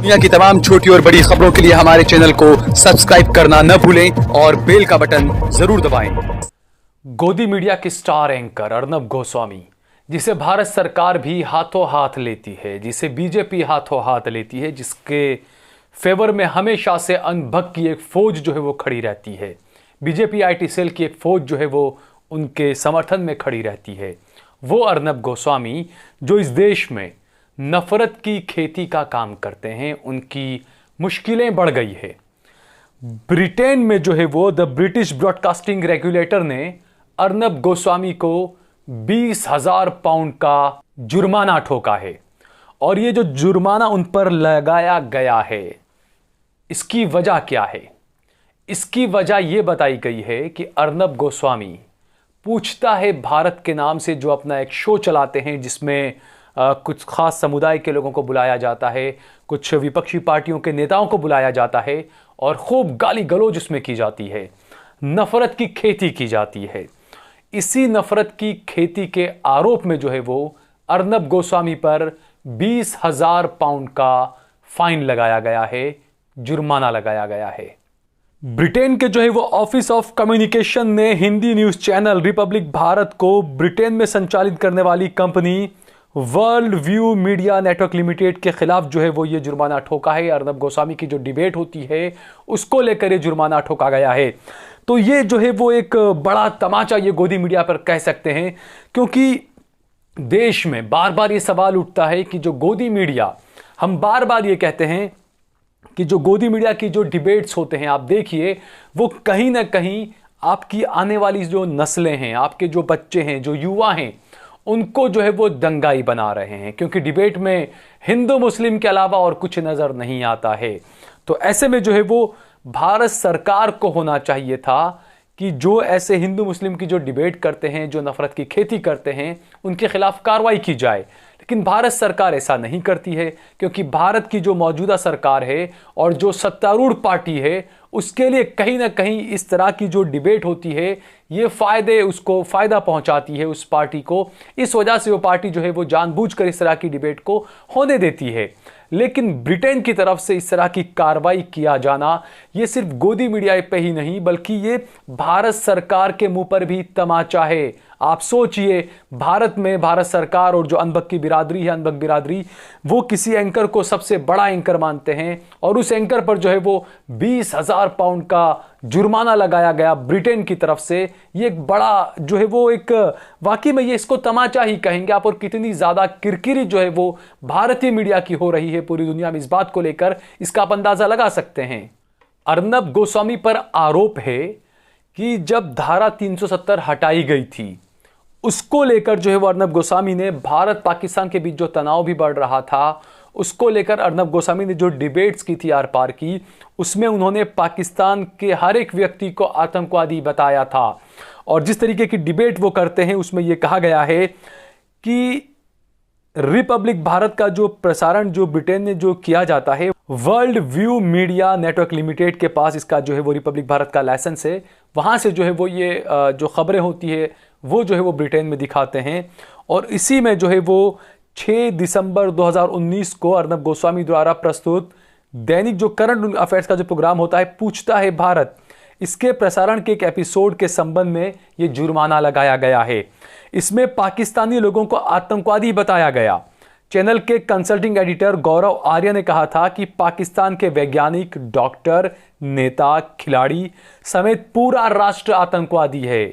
दुनिया की तमाम छोटी और बड़ी खबरों के लिए हमारे चैनल को सब्सक्राइब करना न भूलें और बेल का बटन जरूर दबाएं। गोदी मीडिया की स्टार एंकर अर्नब गोस्वामी, जिसे भारत सरकार भी हाथों हाथ लेती है, जिसे बीजेपी हाथों हाथ लेती है, जिसके फेवर में हमेशा से अनभक की एक फौज जो है वो खड़ी रहती है, बीजेपी आईटी सेल की एक फौज जो है वो उनके समर्थन में खड़ी रहती है, वो अर्नब गोस्वामी जो इस देश में नफरत की खेती का काम करते हैं, उनकी मुश्किलें बढ़ गई है। ब्रिटेन में जो है वो द ब्रिटिश ब्रॉडकास्टिंग रेगुलेटर ने अर्नब गोस्वामी को 20,000 पाउंड का जुर्माना ठोका है और ये जो जुर्माना उन पर लगाया गया है, इसकी वजह क्या है? इसकी वजह यह बताई गई है कि अर्नब गोस्वामी पूछता है भारत के नाम से, जो अपना एक शो चलाते हैं जिसमें कुछ खास समुदाय के लोगों को बुलाया जाता है, कुछ विपक्षी पार्टियों के नेताओं को बुलाया जाता है और खूब गाली गलौज उसमें की जाती है, नफरत की खेती की जाती है। इसी नफरत की खेती के आरोप में जो है वो अर्नब गोस्वामी पर 20,000 पाउंड का फाइन लगाया गया है, जुर्माना लगाया गया है। ब्रिटेन के जो है वो ऑफिस ऑफ कम्युनिकेशन ने Hindi news channel Republic Bharat को ब्रिटेन में संचालित करने वाली company world view media network limited के खिलाफ जो है वो ये जुर्माना ठोका है। अर्नब गोस्वामी की जो डिबेट होती है उसको लेकर ये जुर्माना ठोका गया है। तो ये जो है वो एक बड़ा तमाचा ये गोदी मीडिया पर कह सकते हैं, क्योंकि देश में बार बार ये सवाल उठता है कि जो गोदी मीडिया, हम बार बार ये कहते हैं कि जो गोदी मीडिया की जो डिबेट्स होते हैं, आप देखिए वो कहीं ना कहीं आपकी आने वाली जो नस्लें हैं, आपके जो बच्चे हैं, जो युवा हैं, उनको जो है वो दंगाई बना रहे हैं, क्योंकि डिबेट में हिंदू मुस्लिम के अलावा और कुछ नज़र नहीं आता है। तो ऐसे में जो है वो भारत सरकार को होना चाहिए था कि जो ऐसे हिंदू मुस्लिम की जो डिबेट करते हैं, जो नफरत की खेती करते हैं, उनके खिलाफ कार्रवाई की जाए। लेकिन भारत सरकार ऐसा नहीं करती है, क्योंकि भारत की जो मौजूदा सरकार है और जो सत्तारूढ़ पार्टी है, उसके लिए कहीं ना कहीं इस तरह की जो डिबेट होती है ये उसको फ़ायदा पहुंचाती है उस पार्टी को। इस वजह से वो पार्टी जो है वो जानबूझकर इस तरह की डिबेट को होने देती है। लेकिन ब्रिटेन की तरफ से इस तरह की कार्रवाई किया जाना, ये सिर्फ गोदी मीडिया पे ही नहीं बल्कि ये भारत सरकार के मुंह पर भी तमाचा है। आप सोचिए, भारत में भारत सरकार और जो अनबक की बिरादरी है, अनबक बिरादरी, वो किसी एंकर को सबसे बड़ा एंकर मानते हैं और उस एंकर पर जो है वो 20,000 पाउंड का जुर्माना लगाया गया ब्रिटेन की तरफ से। ये एक बड़ा जो है वो एक वाकई में ये इसको तमाचा ही कहेंगे आप। और कितनी ज्यादा किरकिरी जो है वो भारतीय मीडिया की हो रही है पूरी दुनिया में इस बात को लेकर, इसका आप अंदाजा लगा सकते हैं। अर्नब गोस्वामी पर आरोप है कि जब धारा 370 हटाई गई थी, उसको लेकर जो है वो अर्नब गोस्वामी ने, भारत पाकिस्तान के बीच जो तनाव भी बढ़ रहा था, उसको लेकर अर्नब गोस्वामी ने जो डिबेट्स की थी आर पार की, उसमें उन्होंने पाकिस्तान के हर एक व्यक्ति को आतंकवादी बताया था। और जिस तरीके की डिबेट वो करते हैं उसमें यह कहा गया है कि रिपब्लिक भारत का जो प्रसारण जो ब्रिटेन में जो किया जाता है, world view media network limited के पास इसका जो है वो रिपब्लिक भारत का लाइसेंस है, वहां से जो है वो ये जो खबरें होती है वो जो है वो ब्रिटेन में दिखाते हैं। और इसी में जो है वो 6 दिसंबर 2019 को अर्नब गोस्वामी द्वारा प्रस्तुत दैनिक जो करंट अफेयर्स का जो प्रोग्राम होता है, पूछता है भारत, इसके प्रसारण के एक एपिसोड के संबंध में ये जुर्माना लगाया गया है। इसमें पाकिस्तानी लोगों को आतंकवादी बताया गया। चैनल के कंसल्टिंग एडिटर गौरव आर्य ने कहा था कि पाकिस्तान के वैज्ञानिक, डॉक्टर, नेता, खिलाड़ी समेत पूरा राष्ट्र आतंकवादी है।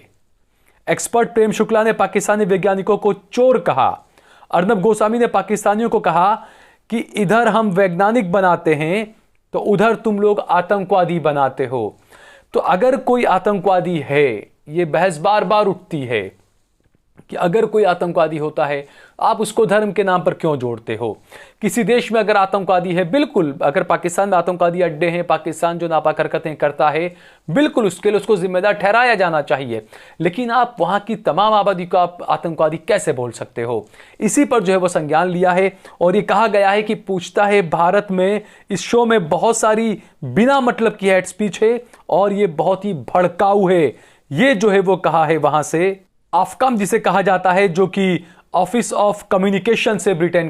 एक्सपर्ट प्रेम शुक्ला ने पाकिस्तानी वैज्ञानिकों को चोर कहा। अर्नब गोस्वामी ने पाकिस्तानियों को कहा कि इधर हम वैज्ञानिक बनाते हैं तो उधर तुम लोग आतंकवादी बनाते हो। तो अगर कोई आतंकवादी है, ये बहस बार बार उठती है कि अगर कोई आतंकवादी होता है, आप उसको धर्म के नाम पर क्यों जोड़ते हो? किसी देश में अगर आतंकवादी है, बिल्कुल, अगर पाकिस्तान में आतंकवादी अड्डे हैं, पाकिस्तान जो नापाक हरकतें करता है, बिल्कुल उसके लिए उसको जिम्मेदार ठहराया जाना चाहिए। लेकिन आप वहां की तमाम आबादी को आप आतंकवादी कैसे बोल सकते हो? इसी पर जो है वो संज्ञान लिया है और ये कहा गया है कि पूछता है भारत में इस शो में बहुत सारी बिना मतलब की हेड स्पीच है और ये बहुत ही भड़काऊ है। ये जो है वो कहा है वहां से आफकाम जिसे कहा जाता है, जो कि ऑफिस ऑफ कम्युनिकेशन से, ब्रिटेन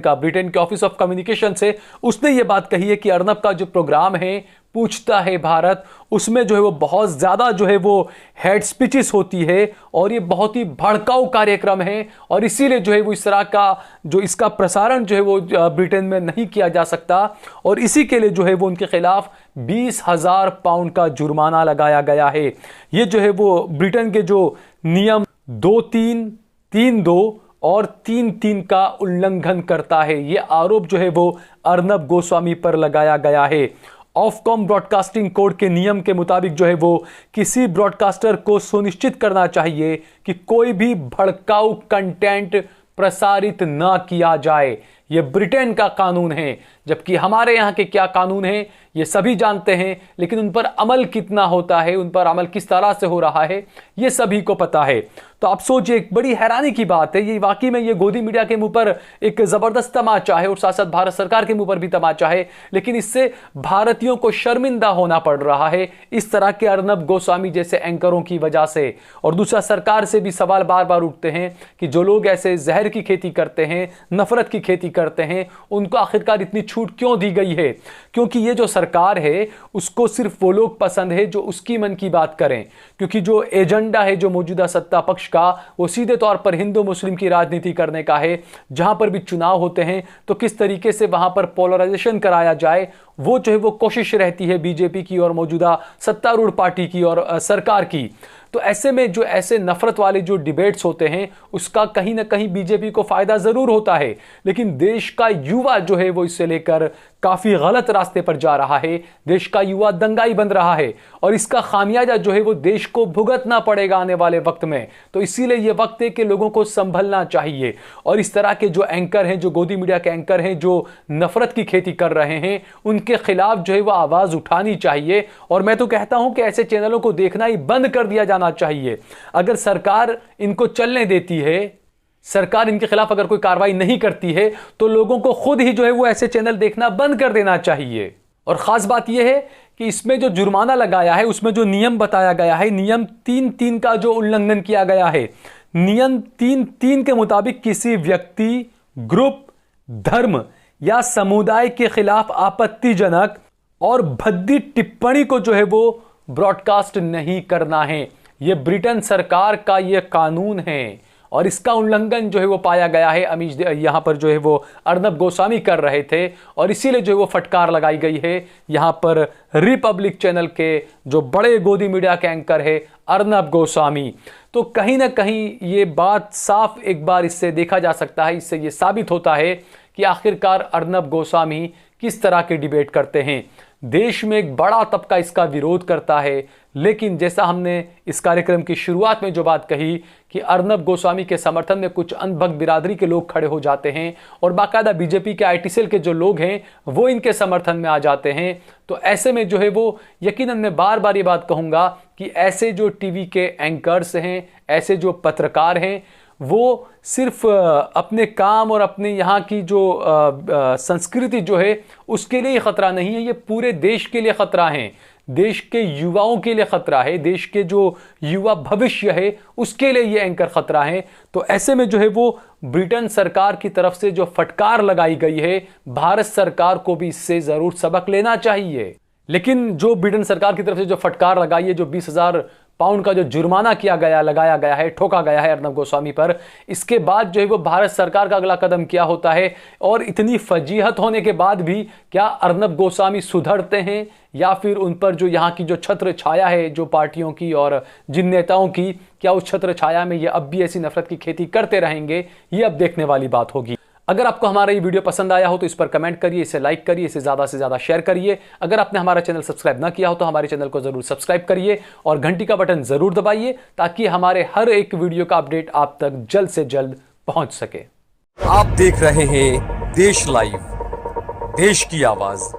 के ऑफिस ऑफ कम्युनिकेशन से उसने ये बात कही है कि अर्नब का जो प्रोग्राम है पूछता है भारत, उसमें जो है वो बहुत ज़्यादा जो है वो हेड स्पीचेस होती है और ये बहुत ही भड़काऊ कार्यक्रम है और इसीलिए जो है वो इस तरह का जो इसका प्रसारण जो है वो ब्रिटेन में नहीं किया जा सकता और इसी के लिए जो है वो उनके खिलाफ 20,000 पाउंड का जुर्माना लगाया गया है। ये जो है वो ब्रिटेन के जो नियम 2-3, 3-2 और 3-3 का उल्लंघन करता है। ये आरोप जो है वो अर्नब गोस्वामी पर लगाया गया है। ऑफकॉम ब्रॉडकास्टिंग कोड के नियम के मुताबिक जो है वो किसी ब्रॉडकास्टर को सुनिश्चित करना चाहिए कि कोई भी भड़काऊ कंटेंट प्रसारित ना किया जाए। यह ब्रिटेन का कानून है, जबकि हमारे यहाँ के क्या कानून हैं ये सभी जानते हैं, लेकिन उन पर अमल कितना होता है, उन पर अमल किस तरह से हो रहा है ये सभी को पता है। तो आप सोचिए, एक बड़ी हैरानी की बात है, ये वाकई में ये गोदी मीडिया के मुंह पर एक जबरदस्त तमाचा है और साथ साथ भारत सरकार के मुंह पर भी तमाचा है, लेकिन इससे भारतीयों को शर्मिंदा होना पड़ रहा है इस तरह के अर्नब गोस्वामी जैसे एंकरों की वजह से। और दूसरा, सरकार से भी सवाल बार बार उठते हैं कि जो लोग ऐसे जहर की खेती करते हैं, नफरत की खेती करते हैं, उनको आखिरकार इतनी छूट क्यों दी गई है? क्योंकि ये जो सरकार है उसको सिर्फ वो लोग पसंद है जो उसकी मन की बात करें, क्योंकि जो एजेंडा है जो मौजूदा सत्ता पक्ष का, वो सीधे तौर पर हिंदू मुस्लिम की राजनीति करने का है। जहां पर भी चुनाव होते हैं तो किस तरीके से वहां पर पोलराइजेशन कराया जाए, वो जो है वो कोशिश रहती है बीजेपी की और मौजूदा सत्तारूढ़ पार्टी की और सरकार की। तो ऐसे में जो ऐसे नफरत वाले जो डिबेट्स होते हैं उसका कहीं ना कहीं बीजेपी को फायदा जरूर होता है, लेकिन देश का युवा जो है वो इससे लेकर काफी गलत रास्ते पर जा रहा है। देश का युवा दंगाई बन रहा है और इसका खामियाजा जो है वो देश को भुगतना पड़ेगा आने वाले वक्त में। तो इसीलिए ये वक्त है कि लोगों को संभलना चाहिए और इस तरह के जो एंकर हैं, जो गोदी मीडिया के एंकर हैं, जो नफरत की खेती कर रहे हैं, उनके खिलाफ जो है वो आवाज उठानी चाहिए। और मैं तो कहता हूं कि ऐसे चैनलों को देखना ही बंद कर दिया जाना चाहिए। अगर सरकार इनको चलने देती है, सरकार इनके खिलाफ अगर कोई कार्रवाई नहीं करती है, तो लोगों को खुद ही जो है वो ऐसे चैनल देखना बंद कर देना चाहिए। और खास बात यह है कि इसमें जो जुर्माना लगाया है उसमें जो नियम बताया गया है, नियम 3-3 का जो उल्लंघन किया गया है, नियम 3-3 के मुताबिक किसी व्यक्ति, ग्रुप, धर्म या समुदाय के खिलाफ आपत्तिजनक और भद्दी टिप्पणी को जो है वो ब्रॉडकास्ट नहीं करना है। यह ब्रिटेन सरकार का यह कानून है और इसका उल्लंघन जो है वो पाया गया है। अमीश यहां पर जो है वो अर्नब गोस्वामी कर रहे थे और इसीलिए जो है वो फटकार लगाई गई है यहां पर रिपब्लिक चैनल के जो बड़े गोदी मीडिया के एंकर है अर्नब गोस्वामी। तो कहीं ना कहीं ये बात साफ एक बार इससे देखा जा सकता है, इससे ये साबित होता है कि आखिरकार अर्नब गोस्वामी किस तरह के डिबेट करते हैं। देश में एक बड़ा तबका इसका विरोध करता है, लेकिन जैसा हमने इस कार्यक्रम की शुरुआत में जो बात कही कि अर्नब गोस्वामी के समर्थन में कुछ अनभक्त बिरादरी के लोग खड़े हो जाते हैं और बाकायदा बीजेपी के आईटी सेल के जो लोग हैं वो इनके समर्थन में आ जाते हैं। तो ऐसे में जो है वो यकीनन मैं बार बार ये बात कहूँगा कि ऐसे जो टीवी के एंकर्स हैं, ऐसे जो पत्रकार हैं, वो सिर्फ अपने काम और अपने यहाँ की जो संस्कृति जो है उसके लिए खतरा नहीं है, ये पूरे देश के लिए खतरा है, देश के युवाओं के लिए खतरा है, देश के जो युवा भविष्य है उसके लिए ये एंकर खतरा है। तो ऐसे में जो है वो ब्रिटेन सरकार की तरफ से जो फटकार लगाई गई है, भारत सरकार को भी इससे जरूर सबक लेना चाहिए। लेकिन जो ब्रिटेन सरकार की तरफ से जो फटकार लगाई है, जो 20,000 पाउंड का जो जुर्माना लगाया गया है, ठोका गया है अर्नब गोस्वामी पर, इसके बाद जो है वो भारत सरकार का अगला कदम क्या होता है और इतनी फजीहत होने के बाद भी क्या अर्नब गोस्वामी सुधरते हैं या फिर उन पर जो यहाँ की जो छत्र छाया है जो पार्टियों की और जिन नेताओं की, क्या उस छत्र छाया में ये अब भी ऐसी नफरत की खेती करते रहेंगे, ये अब देखने वाली बात होगी। अगर आपको हमारा ये वीडियो पसंद आया हो तो इस पर कमेंट करिए, इसे लाइक करिए, इसे ज़्यादा से ज़्यादा शेयर करिए। अगर आपने हमारा चैनल सब्सक्राइब ना किया हो तो हमारे चैनल को ज़रूर सब्सक्राइब करिए और घंटी का बटन ज़रूर दबाइए ताकि हमारे हर एक वीडियो का अपडेट आप तक जल्द से जल्द पहुंच सके। आप देख रहे हैं देश लाइव, देश की आवाज़।